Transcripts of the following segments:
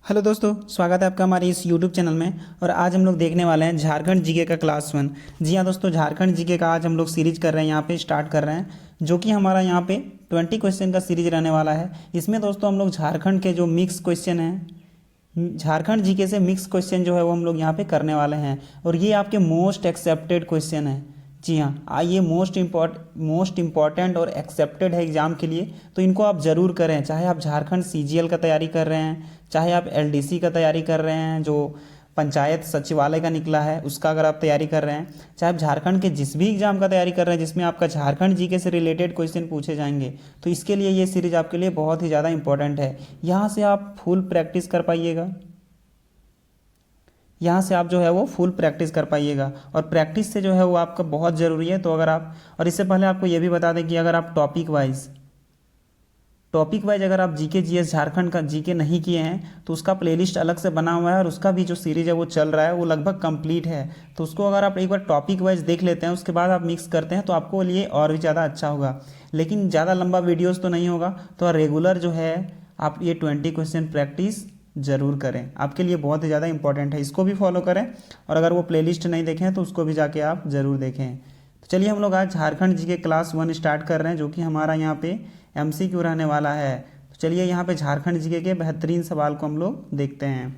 Hello दोस्तों, स्वागत है आपका हमारे इस यूट्यूब चैनल में। और आज हम लोग देखने वाले हैं झारखंड जीके का क्लास 1। जी हाँ दोस्तों, झारखंड जीके का आज हम लोग सीरीज कर रहे हैं, यहाँ पे स्टार्ट कर रहे हैं, जो कि हमारा यहाँ पे 20 क्वेश्चन का सीरीज रहने वाला है। इसमें दोस्तों हम लोग झारखंड के जो मिक्स क्वेश्चन हैं, झारखंड जीके से मिक्स क्वेश्चन जो है वो हम लोग यहाँ पे करने वाले हैं। और ये आपके मोस्ट एक्सेप्टेड क्वेश्चन है। जी हाँ, ये मोस्ट इम्पॉर्टेंट और एक्सेप्टेड है एग्ज़ाम के लिए, तो इनको आप ज़रूर करें। चाहे आप झारखंड सीजीएल का तैयारी कर रहे हैं, चाहे आप एलडीसी का तैयारी कर रहे हैं जो पंचायत सचिवालय का निकला है उसका अगर आप तैयारी कर रहे हैं, चाहे आप झारखंड के जिस भी एग्ज़ाम का तैयारी कर रहे हैं जिसमें आपका झारखंड जीके से रिलेटेड क्वेश्चन पूछे जाएंगे, तो इसके लिए ये सीरीज़ आपके लिए बहुत ही ज़्यादा इंपॉर्टेंट है। यहाँ से आप फुल प्रैक्टिस कर पाइएगा, यहाँ से आप जो है वो फुल प्रैक्टिस कर पाइएगा, और प्रैक्टिस से जो है वो आपका बहुत ज़रूरी है। तो अगर आप, और इससे पहले आपको ये भी बता दें कि अगर आप टॉपिक वाइज अगर आप जीके जीएस झारखंड का जीके नहीं किए हैं तो उसका प्लेलिस्ट अलग से बना हुआ है, और उसका भी जो सीरीज़ है वो चल रहा है, वो लगभग कंप्लीट है। तो उसको अगर आप एक बार टॉपिक वाइज देख लेते हैं, उसके बाद आप मिक्स करते हैं, तो आपको लिए और भी ज़्यादा अच्छा होगा। लेकिन ज़्यादा लंबा वीडियोज़ तो नहीं होगा, तो रेगुलर जो है आप ये 20 क्वेश्चन प्रैक्टिस ज़रूर करें, आपके लिए बहुत ही ज़्यादा इंपॉर्टेंट है। इसको भी फॉलो करें, और अगर वो प्लेलिस्ट नहीं देखें तो उसको भी जाके आप ज़रूर देखें। तो चलिए हम लोग आज झारखंड जी के क्लास 1 स्टार्ट कर रहे हैं, जो कि हमारा यहाँ पे एमसीक्यू रहने वाला है। तो चलिए यहाँ पे झारखंड जी के बेहतरीन सवाल को हम लोग देखते हैं।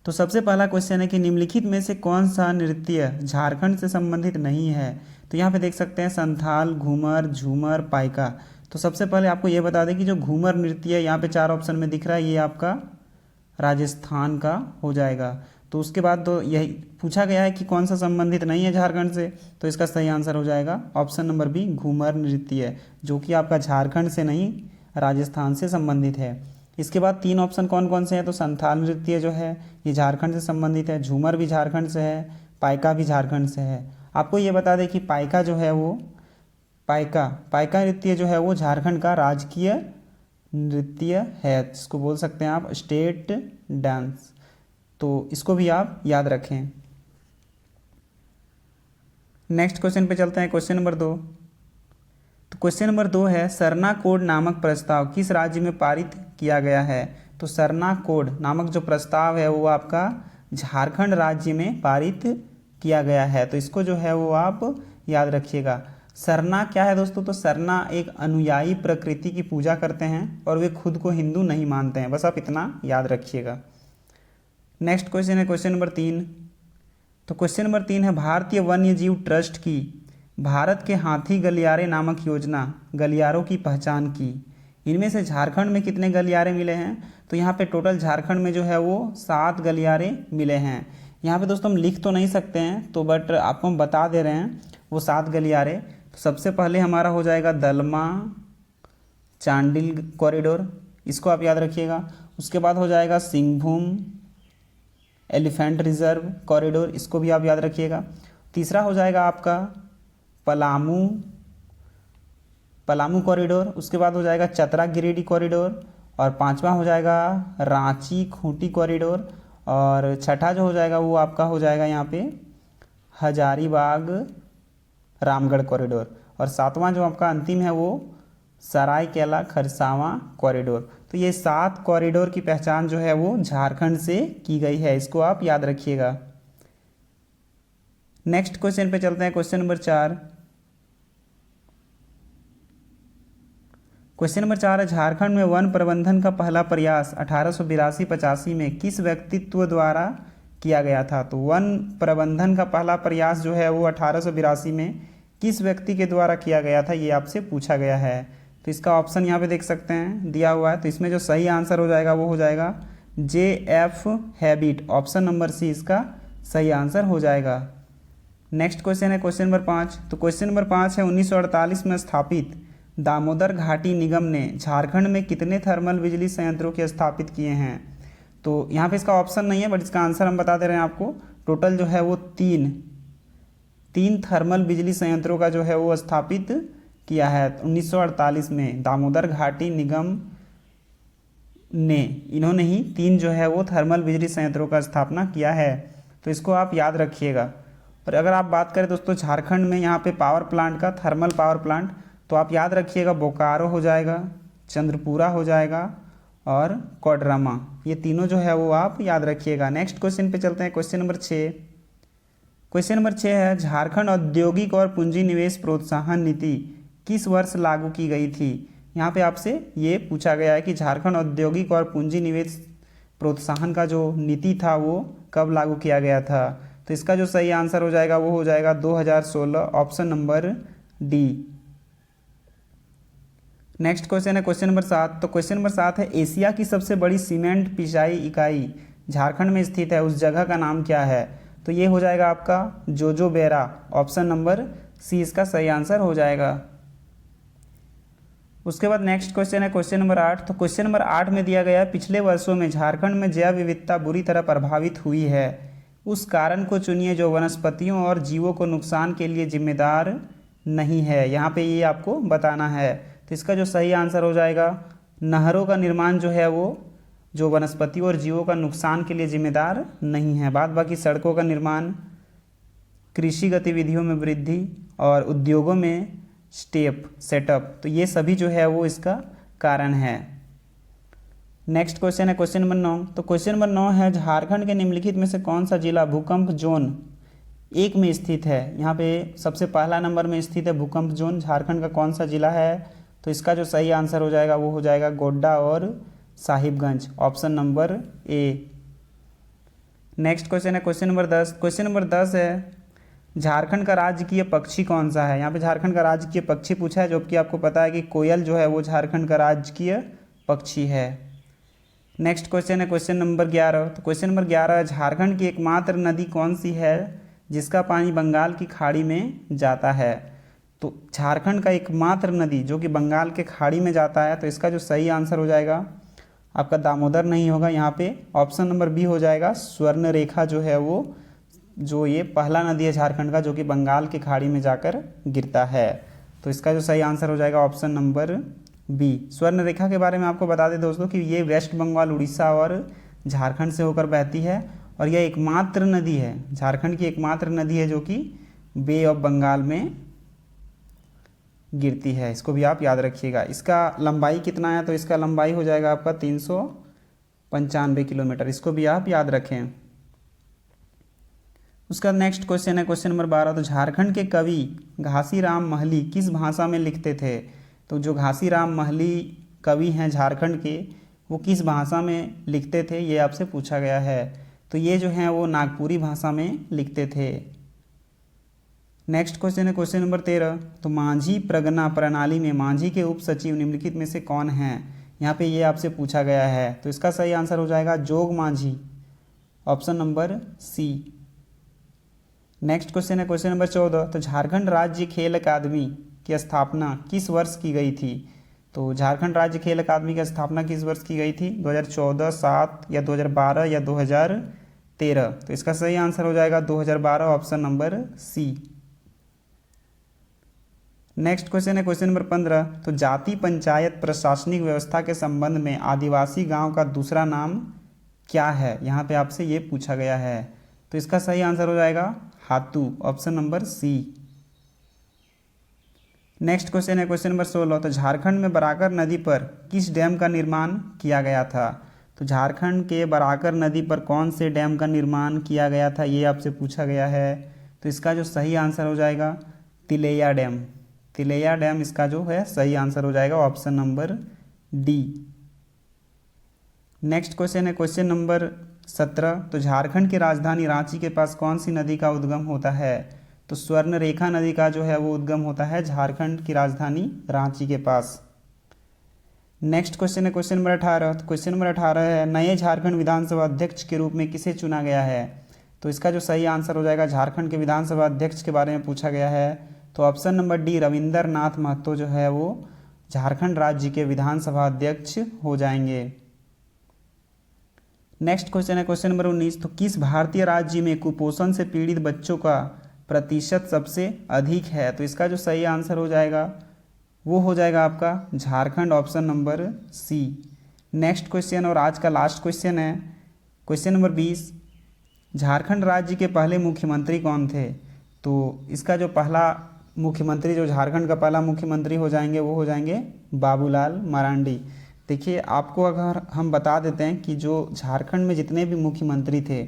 तो सबसे पहला क्वेश्चन है कि निम्नलिखित में से कौन सा नृत्य झारखंड से संबंधित नहीं है। तो यहाँ पे देख सकते हैं संथाल, घूमर, झूमर, पाइका। तो सबसे पहले आपको ये बता दें कि जो घूमर नृत्य है यहाँ पे 4 ऑप्शन में दिख रहा है, ये आपका राजस्थान का हो जाएगा। तो उसके बाद तो यही पूछा गया है कि कौन सा संबंधित नहीं है झारखंड से, तो इसका सही आंसर हो जाएगा ऑप्शन नंबर बी, घूमर नृत्य, जो कि आपका झारखंड से नहीं राजस्थान से संबंधित है। इसके बाद 3 ऑप्शन कौन कौन से हैं, तो संथाल नृत्य जो है ये झारखंड से संबंधित है, झूमर भी झारखंड से है, पाइका भी झारखंड से है। आपको ये बता दें कि पाइका जो है वो पाइका नृत्य जो है वो झारखंड का राजकीय नृत्य है, जिसको बोल सकते हैं आप स्टेट डांस। तो इसको भी आप याद रखें। नेक्स्ट क्वेश्चन पे चलते हैं, क्वेश्चन नंबर 2। तो क्वेश्चन नंबर 2 है, सरना कोड नामक प्रस्ताव किस राज्य में पारित किया गया है। तो सरना कोड नामक जो प्रस्ताव है वो आपका झारखंड राज्य में पारित किया गया है। तो इसको जो है वो आप याद रखिएगा। सरना क्या है दोस्तों, तो सरना एक अनुयायी प्रकृति की पूजा करते हैं और वे खुद को हिंदू नहीं मानते हैं, बस आप इतना याद रखिएगा। नेक्स्ट क्वेश्चन है क्वेश्चन नंबर 3। तो क्वेश्चन नंबर 3 है, भारतीय वन्य जीव ट्रस्ट की भारत के हाथी गलियारे नामक योजना गलियारों की पहचान की। इनमें से झारखंड में कितने गलियारे मिले हैं। तो यहाँ पे टोटल झारखंड में जो है वो 7 गलियारे मिले हैं। यहाँ पे दोस्तों हम लिख तो नहीं सकते हैं, तो बट आपको हम बता दे रहे हैं वो 7 गलियारे। तो सबसे पहले हमारा हो जाएगा दलमा चांडिल कॉरिडोर, इसको आप याद रखिएगा। उसके बाद हो जाएगा सिंहभूम एलिफेंट रिजर्व कॉरिडोर, इसको भी आप याद रखिएगा। तीसरा हो जाएगा आपका पलामू कॉरिडोर। उसके बाद हो जाएगा चतरा गिरिडीह कॉरिडोर, और 5वां हो जाएगा रांची खूंटी कॉरिडोर, और छठा जो हो जाएगा वो आपका हो जाएगा यहाँ पे हजारीबाग रामगढ़ कॉरिडोर, और 7वां जो आपका अंतिम है वो सरायकेला खरसावां कॉरिडोर। तो ये 7 कॉरिडोर की पहचान जो है वो झारखंड से की गई है, इसको आप याद रखिएगा। नेक्स्ट क्वेश्चन पे चलते हैं, क्वेश्चन नंबर 4। क्वेश्चन नंबर 4 है, झारखंड में वन प्रबंधन का पहला प्रयास 1882-85 में किस व्यक्तित्व द्वारा किया गया था। तो वन प्रबंधन का पहला प्रयास जो है वो 1882 में किस व्यक्ति के द्वारा किया गया था, ये आपसे पूछा गया है। तो इसका ऑप्शन यहाँ पे देख सकते हैं दिया हुआ है। तो इसमें जो सही आंसर हो जाएगा वो हो जाएगा JF habit, option number C इसका सही आंसर हो जाएगा। नेक्स्ट क्वेश्चन है क्वेश्चन नंबर 5। तो क्वेश्चन नंबर 5 है, 1948 में स्थापित दामोदर घाटी निगम ने झारखंड में कितने थर्मल बिजली संयंत्रों के स्थापित किए हैं। तो यहाँ पे इसका ऑप्शन नहीं है, बट इसका आंसर हम बता दे रहे हैं आपको। टोटल जो है वो तीन थर्मल बिजली संयंत्रों का जो है वो स्थापित किया है 1948 में दामोदर घाटी निगम ने, इन्होंने ही 3 जो है वो थर्मल बिजली संयंत्रों का स्थापना किया है। तो इसको आप याद रखिएगा। और अगर आप बात करें दोस्तों झारखंड में यहाँ पे पावर प्लांट का, थर्मल पावर प्लांट, तो आप याद रखिएगा बोकारो हो जाएगा, चंद्रपुरा हो जाएगा, और कोडरमा, ये तीनों जो है वो आप याद रखिएगा। नेक्स्ट क्वेश्चन पे चलते हैं, क्वेश्चन नंबर 6। क्वेश्चन नंबर 6 है, झारखंड औद्योगिक और पूंजी निवेश प्रोत्साहन नीति किस वर्ष लागू की गई थी। यहाँ पे आपसे ये पूछा गया है कि झारखंड औद्योगिक और पूंजी निवेश प्रोत्साहन का जो नीति था वो कब लागू किया गया था। तो इसका जो सही आंसर हो जाएगा वो हो जाएगा 2016, option number D. Next question है क्वेश्चन नंबर 7। तो क्वेश्चन नंबर 7 है, एशिया की सबसे बड़ी सीमेंट पिसाई इकाई झारखंड में स्थित है, उस जगह का नाम क्या है। तो ये हो जाएगा आपका जोजोबेरा, ऑप्शन नंबर सी इसका सही आंसर हो जाएगा। उसके बाद नेक्स्ट क्वेश्चन है क्वेश्चन नंबर 8। तो क्वेश्चन नंबर 8 में दिया गया है, पिछले वर्षों में झारखंड में जैव विविधता बुरी तरह प्रभावित हुई है, उस कारण को चुनिए जो वनस्पतियों और जीवों को नुकसान के लिए जिम्मेदार नहीं है। यहाँ पे ये आपको बताना है। तो इसका जो सही आंसर हो जाएगा, नहरों का निर्माण जो है वो जो वनस्पतियों और जीवों का नुकसान के लिए जिम्मेदार नहीं है। बाद बाकी सड़कों का निर्माण, कृषि गतिविधियों में वृद्धि और उद्योगों में सेटअप, तो ये सभी जो है वो इसका कारण है। नेक्स्ट क्वेश्चन है क्वेश्चन नंबर 9। तो क्वेश्चन नंबर 9 है, झारखंड के निम्नलिखित में से कौन सा जिला भूकंप जोन 1 में स्थित है। यहाँ पे सबसे पहला नंबर में स्थित है भूकंप जोन, झारखंड का कौन सा जिला है। तो इसका जो सही आंसर हो जाएगा वो हो जाएगा गोड्डा और Sahibganj, option number A. Next question है क्वेश्चन नंबर 10। क्वेश्चन नंबर 10 है, झारखंड का राजकीय पक्षी कौन सा है। यहाँ पे झारखंड का राजकीय पक्षी पूछा है, जो कि आपको पता है कि कोयल जो है वो झारखंड का राजकीय पक्षी है। नेक्स्ट क्वेश्चन है क्वेश्चन नंबर 11। तो क्वेश्चन नंबर 11 है, झारखंड की एकमात्र नदी कौन सी है जिसका पानी बंगाल की खाड़ी में जाता है। तो झारखंड का एकमात्र नदी जो कि बंगाल के खाड़ी में जाता है, तो इसका जो सही आंसर हो जाएगा आपका दामोदर नहीं होगा, यहाँ पे ऑप्शन नंबर बी हो जाएगा स्वर्ण रेखा जो है वो, जो ये पहला नदी है झारखंड का जो कि बंगाल की खाड़ी में जाकर गिरता है। तो इसका जो सही आंसर हो जाएगा ऑप्शन नंबर बी। स्वर्ण रेखा के बारे में आपको बता दें दोस्तों कि ये वेस्ट बंगाल, उड़ीसा और झारखंड से होकर बहती है और यह एकमात्र नदी है, झारखंड की एकमात्र नदी है जो कि बे ऑफ बंगाल में गिरती है। इसको भी आप याद रखिएगा। इसका लंबाई कितना है, तो इसका लंबाई हो जाएगा आपका 395 किलोमीटर, इसको भी आप याद रखें। उसका नेक्स्ट क्वेश्चन है क्वेश्चन नंबर 12। तो झारखंड के कवि घासीराम महली किस भाषा में लिखते थे। तो जो घासीराम महली कवि हैं झारखंड के, वो किस भाषा में लिखते थे, ये आपसे पूछा गया है। तो ये जो हैं वो नागपुरी भाषा में लिखते थे। नेक्स्ट क्वेश्चन है क्वेश्चन नंबर 13। तो मांझी प्रगना प्रणाली में मांझी के उप सचिव निम्नलिखित में से कौन हैं। यहाँ पे ये आपसे पूछा गया है। तो इसका सही आंसर हो जाएगा Jog Manjhi, option number C. Next question है क्वेश्चन नंबर 14। तो झारखंड राज्य खेल अकादमी की स्थापना किस वर्ष की गई थी। तो झारखंड राज्य खेल अकादमी की स्थापना किस वर्ष की गई थी, 2014, 7 या 2012 या 2013। तो इसका सही आंसर हो जाएगा 2012, option number C. Next question है क्वेश्चन नंबर 15। तो जाति पंचायत प्रशासनिक व्यवस्था के संबंध में आदिवासी गांव का दूसरा नाम क्या है। यहाँ पे आपसे ये पूछा गया है। तो इसका सही आंसर हो जाएगा Hatu, option number C. Next question है क्वेश्चन नंबर 16। तो झारखंड में बराकर नदी पर किस डैम का निर्माण किया गया था। तो झारखंड के बराकर नदी पर कौन से डैम का निर्माण किया गया था, ये आपसे पूछा गया है। तो इसका जो सही आंसर हो जाएगा तिलैया डैम, तिलैया डैम इसका जो है सही आंसर हो जाएगा, option number D. Next question है क्वेश्चन नंबर 17। तो झारखंड की राजधानी रांची के पास कौन सी नदी का उद्गम होता है। तो स्वर्ण रेखा नदी का जो है वो उद्गम होता है झारखंड की राजधानी रांची के पास। नेक्स्ट क्वेश्चन है क्वेश्चन नंबर 18। तो क्वेश्चन नंबर 18 है, नए झारखंड विधानसभा अध्यक्ष के रूप में किसे चुना गया है। तो इसका जो सही आंसर हो जाएगा, झारखंड के विधानसभा अध्यक्ष के बारे में पूछा गया है। तो ऑप्शन नंबर डी रविंदर नाथ महतो जो है वो झारखंड राज्य के विधानसभा अध्यक्ष हो जाएंगे। नेक्स्ट क्वेश्चन है क्वेश्चन नंबर 19। तो किस भारतीय राज्य में कुपोषण से पीड़ित बच्चों का प्रतिशत सबसे अधिक है। तो इसका जो सही आंसर हो जाएगा वो हो जाएगा आपका Jharkhand, option number C. Next question और आज का लास्ट क्वेश्चन है क्वेश्चन नंबर 20। झारखंड राज्य के पहले मुख्यमंत्री कौन थे। तो इसका जो पहला मुख्यमंत्री, जो झारखंड का पहला मुख्यमंत्री हो जाएंगे वो हो जाएंगे बाबूलाल मरांडी। देखिए, आपको अगर हम बता देते हैं कि जो झारखंड में जितने भी मुख्यमंत्री थे,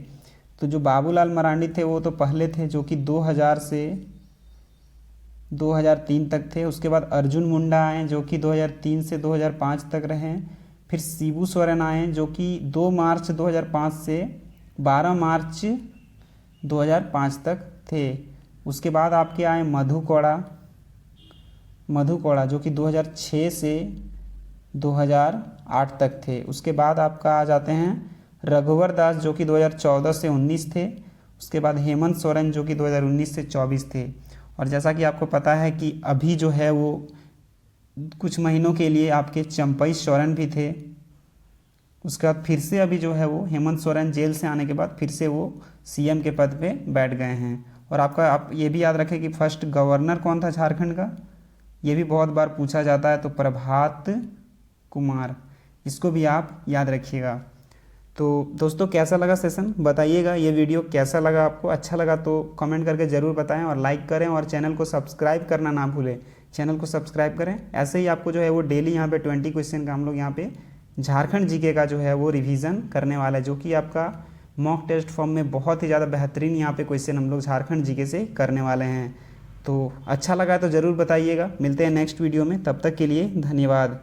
तो जो बाबूलाल मरांडी थे वो तो पहले थे, जो कि 2000 से 2003 तक थे। उसके बाद अर्जुन मुंडा आए जो कि 2003 से 2005 तक रहे। फिर शिबू सोरेन आए जो कि 2 मार्च 2005 से 12 मार्च 2005 तक थे। उसके बाद आपके आए मधु कोड़ा जो कि 2006 से 2008 तक थे। उसके बाद आपका आ जाते हैं रघुवर दास जो कि 2014 से 19 थे। उसके बाद हेमंत सोरेन जो कि 2019 से 24 थे। और जैसा कि आपको पता है कि अभी जो है वो कुछ महीनों के लिए आपके चंपई सोरेन भी थे। उसके बाद फिर से अभी जो है वो हेमंत सोरेन जेल से आने के बाद फिर से वो सीएम के पद पे बैठ गए हैं। और आप ये भी याद रखें कि फर्स्ट गवर्नर कौन था झारखंड का, ये भी बहुत बार पूछा जाता है, तो प्रभात कुमार, इसको भी आप याद रखिएगा। तो दोस्तों, कैसा लगा सेशन बताइएगा। ये वीडियो कैसा लगा आपको, अच्छा लगा तो कमेंट करके ज़रूर बताएं और लाइक करें और चैनल को सब्सक्राइब करना ना भूलें। चैनल को सब्सक्राइब करें। ऐसे ही आपको जो है वो डेली यहाँ पे 20 क्वेश्चन का हम लोग यहाँ पे झारखंड जीके का जो है वो रिवीजन करने वाला है, जो कि आपका मॉक टेस्ट फॉर्म में बहुत ही ज़्यादा बेहतरीन यहाँ पे क्वेश्चन हम लोग झारखंड जीके से करने वाले हैं। तो अच्छा लगा तो ज़रूर बताइएगा। मिलते हैं नेक्स्ट वीडियो में, तब तक के लिए धन्यवाद।